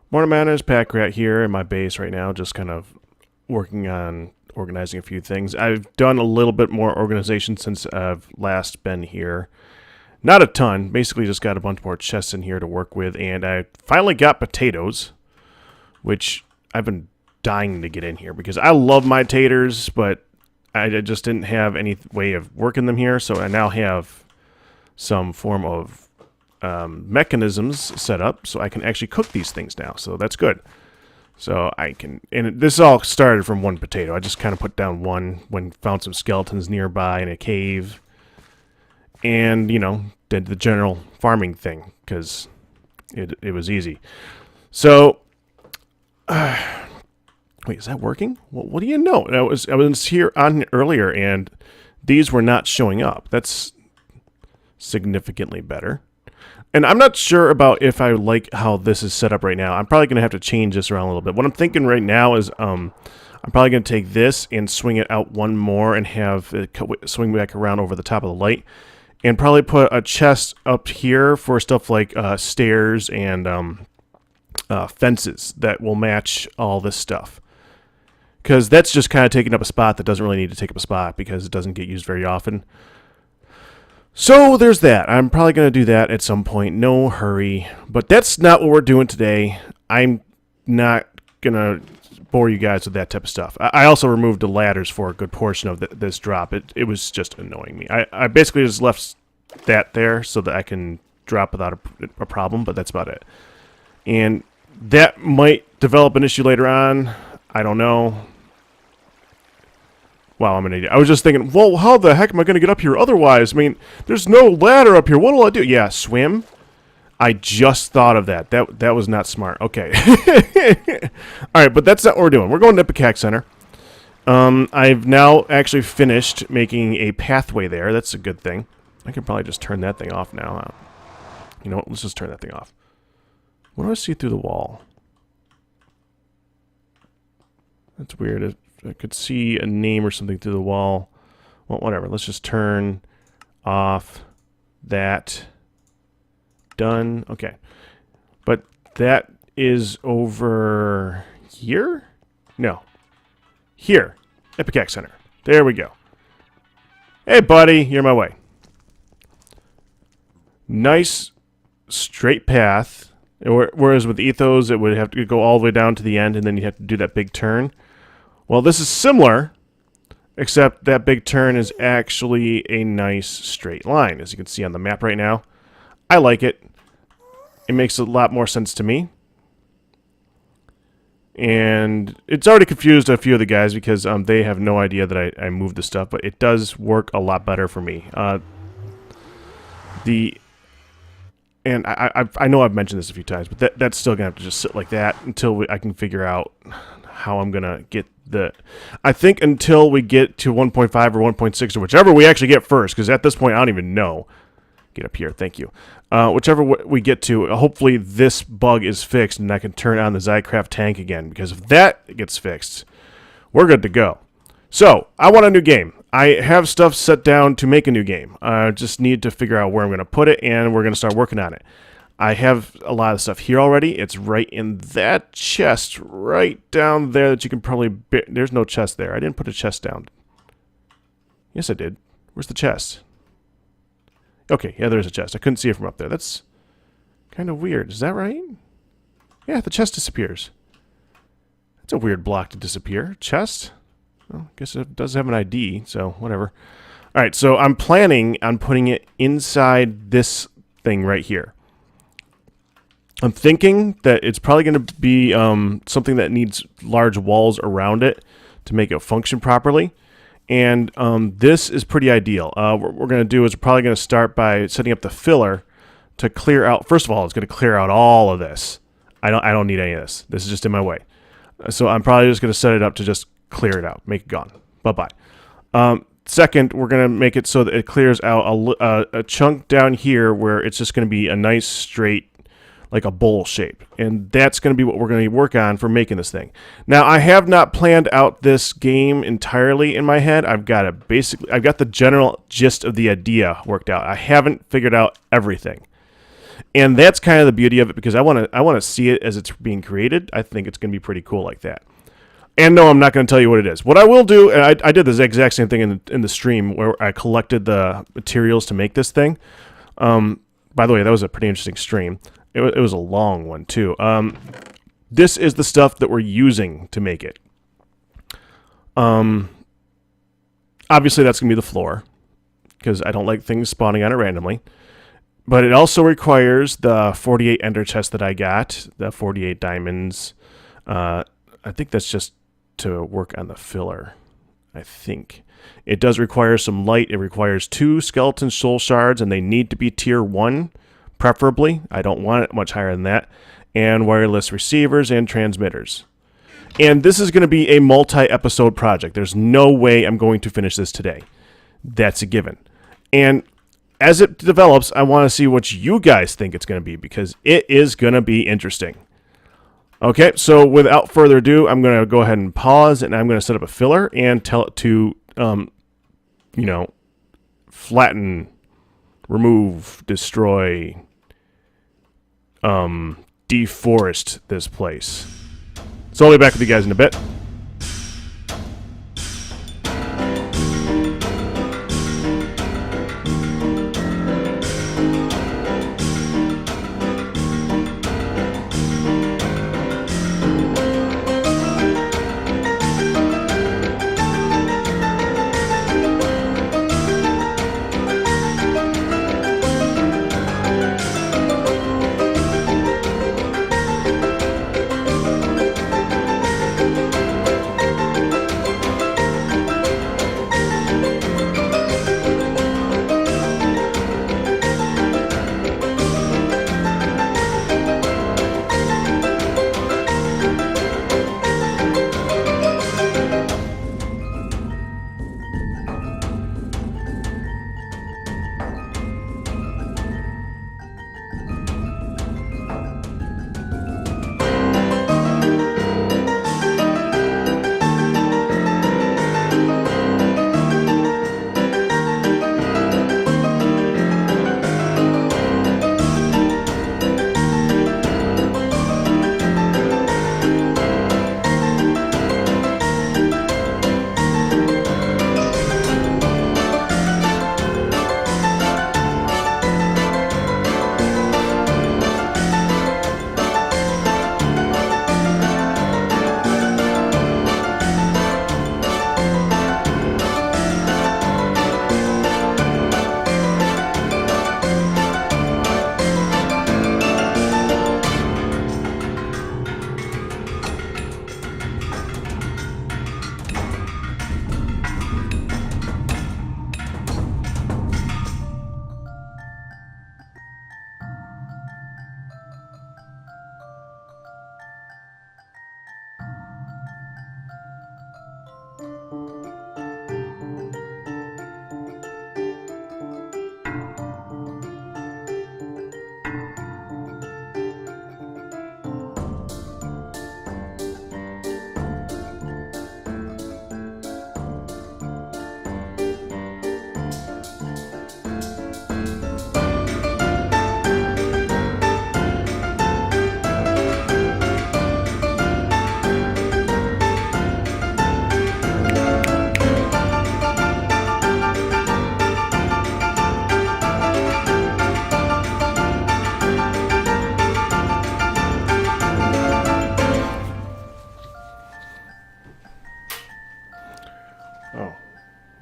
Morning, man. It's Pakratt here in my base right now, just kind of working on organizing a few things. I've done a little bit more organization since I've last been here. Not a ton. Basically, just got a bunch more chests in here to work with, and I finally got potatoes, which I've been dying to get in here because I love my taters, but I just didn't have any way of working them here, so I now have some form of mechanisms set up so I can actually cook these things now, so that's good. So I can, and this all started from one potato. I just kind of put down one when found some skeletons nearby in a cave, and you know, did the general farming thing because it was easy. So wait, is that working? What do you know? I was here on earlier and these were not showing up. That's significantly better. And I'm not sure about if I like how this is set up right now. I'm probably going to have to change this around a little bit. What I'm thinking right now is I'm probably going to take this and swing it out one more and have it swing back around over the top of the light. And probably put a chest up here for stuff like stairs and fences that will match all this stuff. Because that's just kind of taking up a spot that doesn't really need to take up a spot because it doesn't get used very often. So there's that. I'm probably going to do that at some point. No hurry. But that's not what we're doing today. I'm not going to bore you guys with that type of stuff. I also removed the ladders for a good portion of this drop. It was just annoying me. I basically just left that there so that I can drop without a problem, but that's about it. And that might develop an issue later on. I don't know. Wow, I'm an idiot. I was just thinking, well, how the heck am I going to get up here otherwise? I mean, there's no ladder up here. What will I do? Yeah, swim. I just thought of that. That was not smart. Okay. All right, but that's not what we're doing. We're going to Epicac Center. I've now actually finished making a pathway there. That's a good thing. I can probably just turn that thing off now. You know what? Let's just turn that thing off. What do I see through the wall? That's weird. I could see a name or something through the wall. Well, whatever. Let's just turn off that. Done. Okay. But that is over here? No. Here. Epicac Center. There we go. Hey, buddy. You're my way. Nice straight path. Whereas with Ethos, it would have to go all the way down to the end, and then you have to do that big turn. Well, this is similar, except that big turn is actually a nice straight line, as you can see on the map right now. I like it. It makes a lot more sense to me. And it's already confused a few of the guys because they have no idea that I moved the stuff, but it does work a lot better for me. And I know I've mentioned this a few times, but that's still going to have to just sit like that until I can figure out how I'm going to get I think until we get to 1.5 or 1.6 or whichever we actually get first, because at this point I don't even know. Get up here, thank you. Whichever we get to, hopefully this bug is fixed and I can turn on the Zycraft tank again, because if that gets fixed, we're good to go. So, I want a new game. I have stuff set down to make a new game. I just need to figure out where I'm going to put it, and we're going to start working on it. I have a lot of stuff here already. It's right in that chest right down there that you can probably... There's no chest there. I didn't put a chest down. Yes, I did. Where's the chest? Okay, yeah, there's a chest. I couldn't see it from up there. That's kind of weird. Is that right? Yeah, the chest disappears. That's a weird block to disappear. Chest? Well, I guess it does have an ID, so whatever. All right, so I'm planning on putting it inside this thing right here. I'm thinking that it's probably going to be something that needs large walls around it to make it function properly. And this is pretty ideal. What we're going to do is we're probably going to start by setting up the filler to clear out. First of all, it's going to clear out all of this. I don't need any of this. This is just in my way. So I'm probably just going to set it up to just clear it out. Make it gone. Bye-bye. Second, we're going to make it so that it clears out a chunk down here where it's just going to be a nice straight, like a bowl shape. And that's going to be what we're going to work on for making this thing. Now, I have not planned out this game entirely in my head. I've got the general gist of the idea worked out. I haven't figured out everything. And that's kind of the beauty of it, because I want to see it as it's being created. I think it's going to be pretty cool like that. And no, I'm not going to tell you what it is. What I will do, and I did the exact same thing in the stream where I collected the materials to make this thing. By the way, that was a pretty interesting stream. It was a long one too. This is the stuff that we're using to make it. Obviously, that's going to be the floor, because I don't like things spawning on it randomly. But it also requires the 48 ender chests that I got, the 48 diamonds. I think that's just to work on the filler, I think. It does require some light. It requires 2 skeleton soul shards, and they need to be tier 1, preferably. I don't want it much higher than that. And wireless receivers and transmitters. And this is going to be a multi-episode project. There's no way I'm going to finish this today. That's a given. And as it develops, I want to see what you guys think it's going to be, because it is going to be interesting. Okay, so without further ado, I'm going to go ahead and pause, and I'm going to set up a filler and tell it to, flatten, remove, destroy, deforest this place. So I'll be back with you guys in a bit.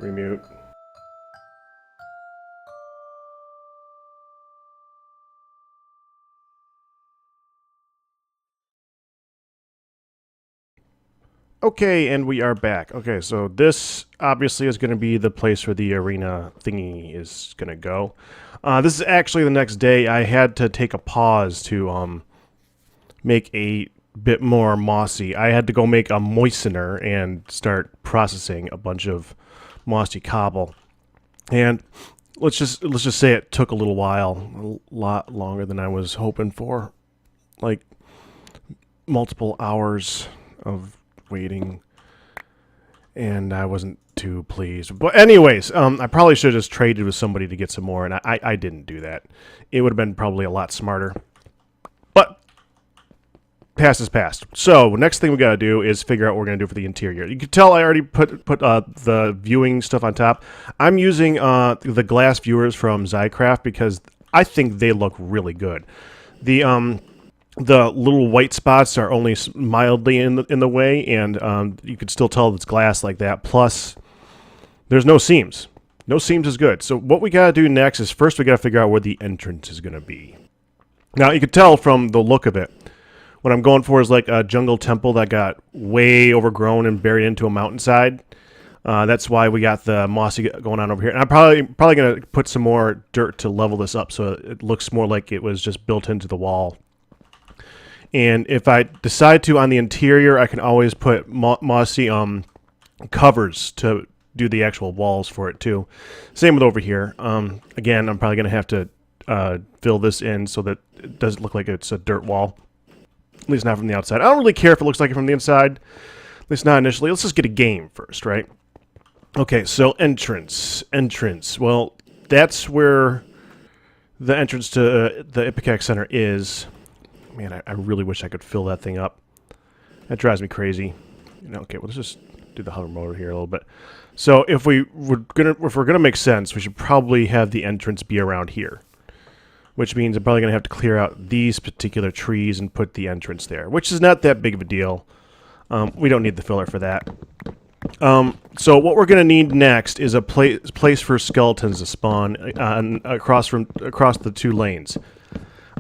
Remute. Okay, and we are back. Okay, so this obviously is going to be the place where the arena thingy is going to go. This is actually the next day. I had to take a pause to make a bit more mossy. I had to go make a moistener and start processing a bunch of mossy cobble. And let's just say it took a little while, a lot longer than I was hoping for. Like multiple hours of waiting, and I wasn't too, please. But anyways, I probably should have just traded with somebody to get some more, and I didn't do that. It would have been probably a lot smarter. But past is past. So next thing we got to do is figure out what we're going to do for the interior. You can tell I already put the viewing stuff on top. I'm using the glass viewers from Zycraft because I think they look really good. The little white spots are only mildly in the way, and you can still tell it's glass like that. Plus, there's no seams. No seams is good. So what we got to do next is first we got to figure out where the entrance is going to be. Now, you can tell from the look of it, what I'm going for is like a jungle temple that got way overgrown and buried into a mountainside. That's why we got the mossy going on over here. And I'm probably going to put some more dirt to level this up so it looks more like it was just built into the wall. And if I decide to on the interior, I can always put mossy covers to do the actual walls for it too. Same with over here. Again, I'm probably going to have to fill this in so that it doesn't look like it's a dirt wall. At least not from the outside. I don't really care if it looks like it from the inside. At least not initially. Let's just get a game first, right? Okay, so entrance. Well, that's where the entrance to the Ipecac Center is. Man, I really wish I could fill that thing up. That drives me crazy. Okay, well, let's just do the hover mode here a little bit. So if we're gonna make sense, we should probably have the entrance be around here, which means I'm probably gonna have to clear out these particular trees and put the entrance there, which is not that big of a deal. We don't need the filler for that. So what we're gonna need next is a place for skeletons to spawn across the two lanes.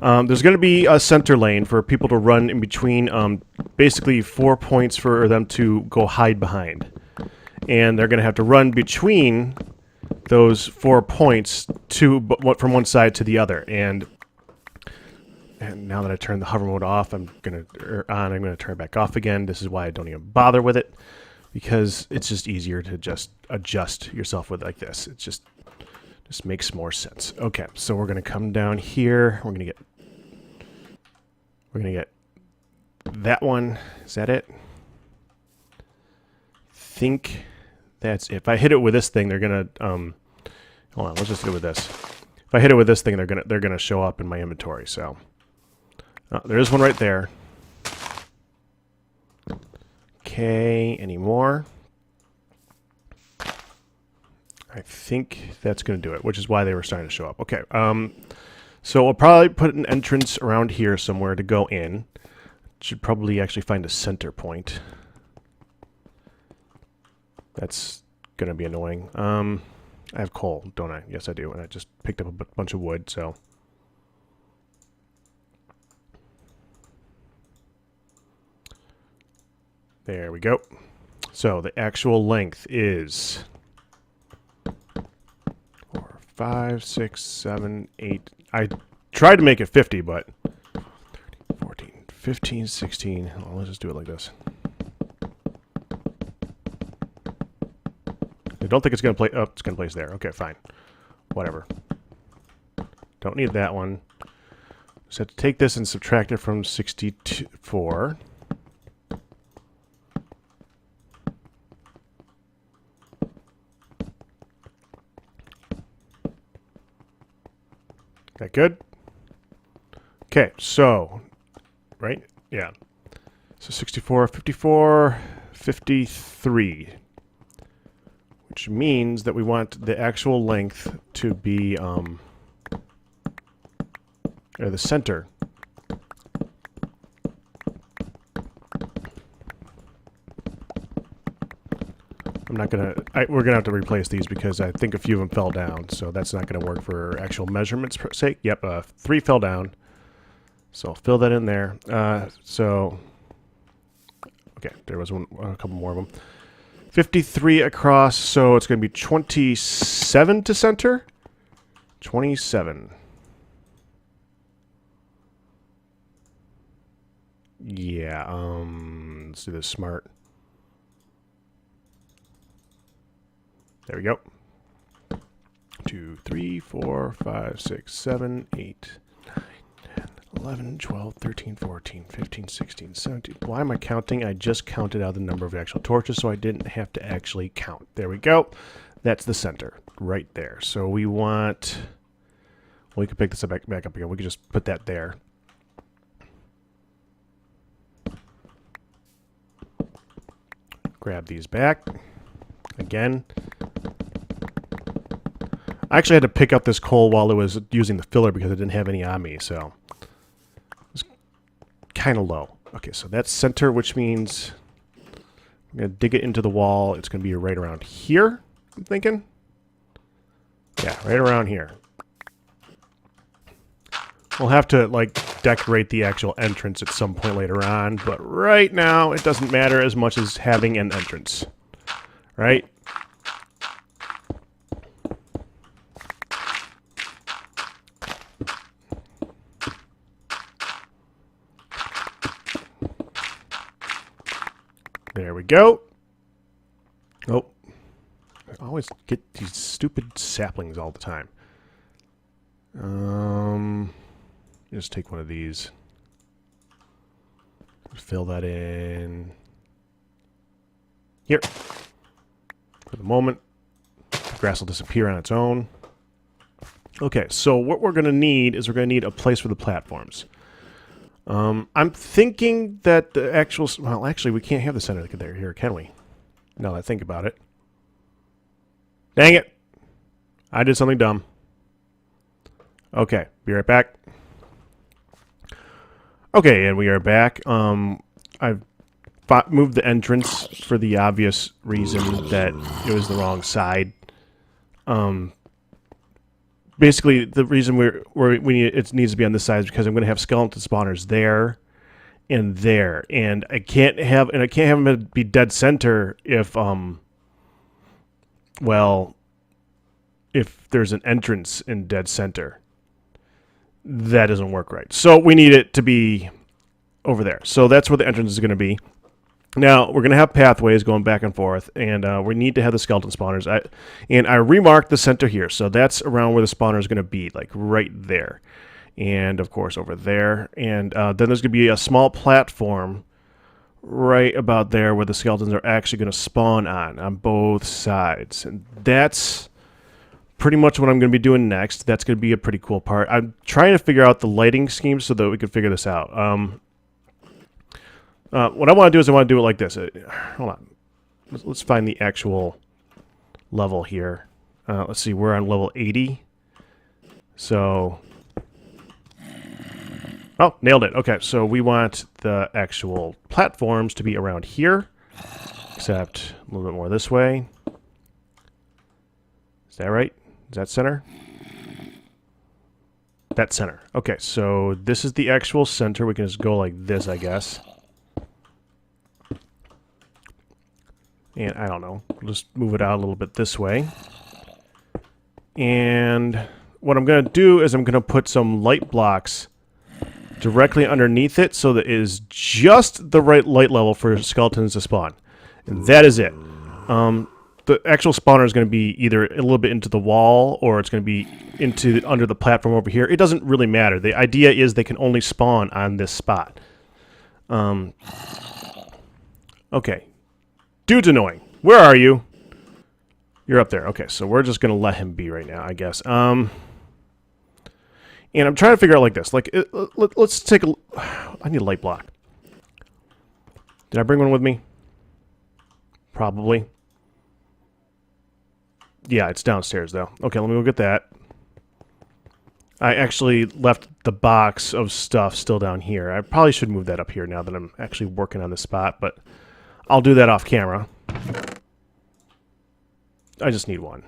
There's going to be a center lane for people to run in between, basically 4 points for them to go hide behind. And they're going to have to run between those 4 points from one side to the other. And now that I turned the hover mode off, I'm going to turn it back off again. This is why I don't even bother with it, because it's just easier to just adjust yourself with like this. It just makes more sense. Okay, so we're going to come down here. We're going to get that one. Is that it? Think that's it. If I hit it with this thing, they're going to hold on, let's just do it with this. If I hit it with this thing, they're going to show up in my inventory. So there is one right there. Okay, any more? I think that's going to do it, which is why they were starting to show up. Okay, so we'll probably put an entrance around here somewhere to go in. Should probably actually find a center point. That's going to be annoying. I have coal, don't I? Yes, I do, and I just picked up a bunch of wood, so... There we go. So the actual length is... 4, 5, 6, 7, 8. I tried to make it 50, but 14, 15, 16. Well, let's just do it like this. I don't think it's going to play. Oh, it's going to place there. Okay, fine. Whatever. Don't need that one. Just have to take this and subtract it from 64. That good? Okay, so, right? Yeah. So 64, 54, 53. Which means that we want the actual length to be, or the center. I'm not gonna, we're gonna have to replace these because I think a few of them fell down, so that's not gonna work for actual measurements per se. Yep, 3 fell down. So I'll fill that in there. So, okay, there was a couple more of them. 53 across, so it's gonna be 27 to center. 27. Yeah, let's do this smart. There we go. 2, 3, 4, 5, 6, 7, 8, 9, 11, 12, 13, 14, 15, 16, 17. Why am I counting? I just counted out the number of actual torches, so I didn't have to actually count. There we go. That's the center right there. So we want... Well, we could pick this back up again. We could just put that there. Grab these back. Again. I actually had to pick up this coal while it was using the filler because I didn't have any on me, so... kind of low. Okay, so that's center, which means I'm going to dig it into the wall. It's going to be right around here, I'm thinking. Yeah, right around here. We'll have to, like, decorate the actual entrance at some point later on, but right now it doesn't matter as much as having an entrance. Right? There we go. Oh. I always get these stupid saplings all the time. Just take one of these. Fill that in. Here. For the moment. The grass will disappear on its own. Okay, so what we're going to need is we're going to need a place for the platforms. I'm thinking that the actual... Well, actually, we can't have the center there here, can we? Now that I think about it. Dang it! I did something dumb. Okay, be right back. Okay, and we are back. I've moved the entrance for the obvious reason that it was the wrong side. Basically, the reason it needs to be on this side is because I'm going to have skeleton spawners there and there, and I can't have them be dead center if if there's an entrance in dead center. That doesn't work right. So we need it to be over there. So that's where the entrance is going to be. Now, we're going to have pathways going back and forth, and we need to have the skeleton spawners. I remarked the center here, so that's around where the spawner is going to be, like right there. And, of course, over there. And then there's going to be a small platform right about there where the skeletons are actually going to spawn on both sides. And that's pretty much what I'm going to be doing next. That's going to be a pretty cool part. I'm trying to figure out the lighting scheme so that we can figure this out. What I want to do is I want to do it like this. Hold on. Let's find the actual level here. Let's see. We're on level 80. So... Oh, nailed it. Okay, so we want the actual platforms to be around here, except a little bit more this way. Is that right? Is that center? That's center. Okay, so this is the actual center. We can just go like this, I guess. And I don't know. We'll just move it out a little bit this way. And what I'm going to do is I'm going to put some light blocks directly underneath it so that it is just the right light level for skeletons to spawn. And that is it. The actual spawner is going to be either a little bit into the wall or it's going to be under the platform over here. It doesn't really matter. The idea is they can only spawn on this spot. Okay. Dude's annoying. Where are you? You're up there. Okay, so we're just going to let him be right now, I guess. And I'm trying to figure out like this. Like, let's take a... I need a light block. Did I bring one with me? Probably. Yeah, it's downstairs, though. Okay, let me go get that. I actually left the box of stuff still down here. I probably should move that up here now that I'm actually working on this spot, but I'll do that off camera. I just need one.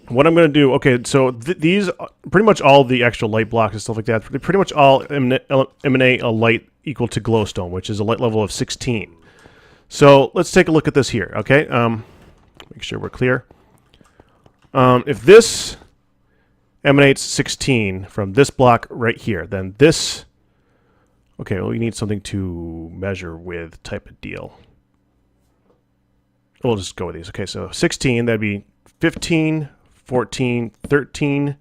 What I'm going to do, okay, so these, pretty much all the extra light blocks and stuff like that, they pretty much all emanate a light equal to glowstone, which is a light level of 16. So let's take a look at this here, okay? Make sure we're clear. If this emanates 16 from this block right here, then this... Okay, well, we need something to measure with type of deal. We'll just go with these. Okay, so 16, that'd be 15... 14, 13,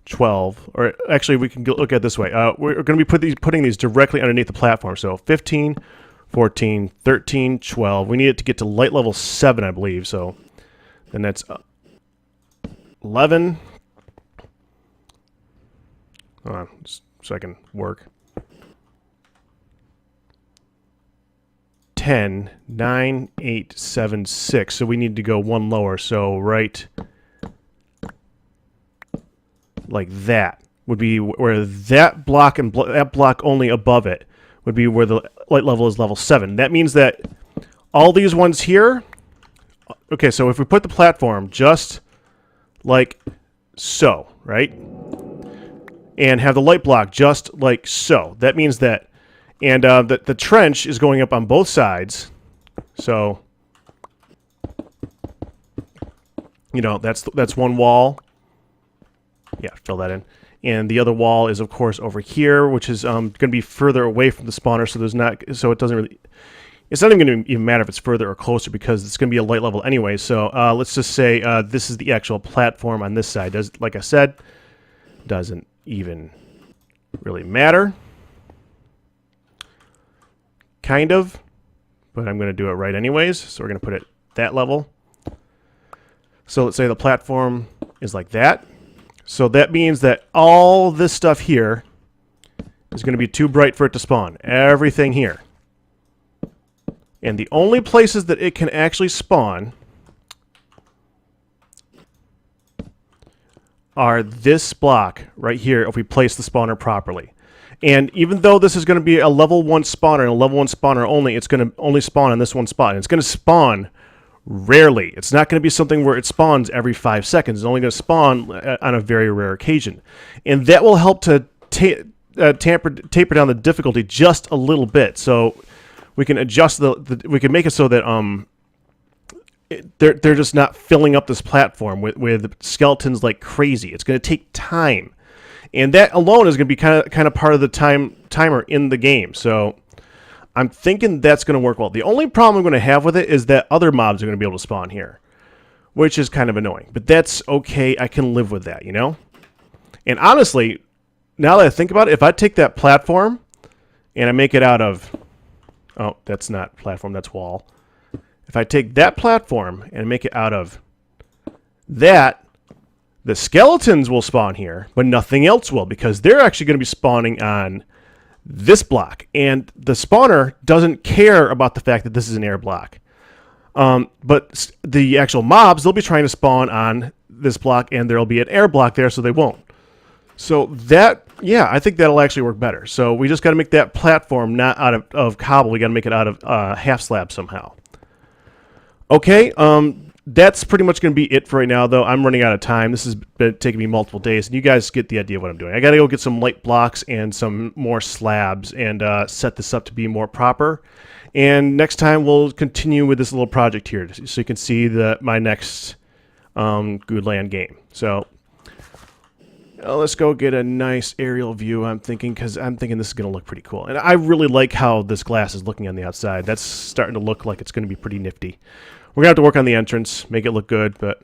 12, or actually we can look at it this way. We're going to be putting these directly underneath the platform. So 15, 14, 13, 12. We need it to get to light level 7, I believe. So then that's 11. Hold on, just so I can work. 10, 9, 8, 7, 6. So we need to go one lower. So right like that would be where that block and that block only above it would be where the light level is level 7. That means that all these ones here... Okay, so if we put the platform just like so, right? And have the light block just like so. That means that... And the trench is going up on both sides. So, you know, that's one wall. Yeah, fill that in. And the other wall is, of course, over here, which is going to be further away from the spawner. So it doesn't really... It's not even going to even matter if it's further or closer because it's going to be a light level anyway. So let's just say this is the actual platform on this side. Like I said, doesn't even really matter. Kind of, but I'm going to do it right anyways. So we're going to put it that level. So let's say the platform is like that. So that means that all this stuff here is going to be too bright for it to spawn. Everything here. And the only places that it can actually spawn are this block right here if we place the spawner properly. And even though this is going to be a level 1 spawner and a level 1 spawner only, it's going to only spawn on this one spot. And it's going to spawn rarely. It's not going to be something where it spawns every 5 seconds. It's only going to spawn on a very rare occasion. And that will help to taper down the difficulty just a little bit. So we can adjust we can make it so that they're just not filling up this platform with skeletons like crazy. It's going to take time. And that alone is going to be kind of part of the timer in the game. So I'm thinking that's going to work well. The only problem I'm going to have with it is that other mobs are going to be able to spawn here, which is kind of annoying. But that's okay. I can live with that, you know? And honestly, now that I think about it, if I take that platform and I make it out of... Oh, that's not platform, that's wall. If I take that platform and make it out of that... The skeletons will spawn here, but nothing else will because they're actually going to be spawning on this block. And the spawner doesn't care about the fact that this is an air block. But the actual mobs, they'll be trying to spawn on this block, and there'll be an air block there, so they won't. So that, yeah, I think that'll actually work better. So we just got to make that platform not out of cobble. We got to make it out of half slab somehow. Okay, that's pretty much going to be it for right now, though. I'm running out of time. This has been taking me multiple days, and you guys get the idea of what I'm doing. I got to go get some light blocks and some more slabs and set this up to be more proper. And next time, we'll continue with this little project here so you can see my next Guudites game. So let's go get a nice aerial view, I'm thinking, because I'm thinking this is going to look pretty cool. And I really like how this glass is looking on the outside. That's starting to look like it's going to be pretty nifty. We're going to have to work on the entrance, make it look good, but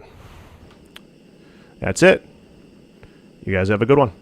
that's it. You guys have a good one.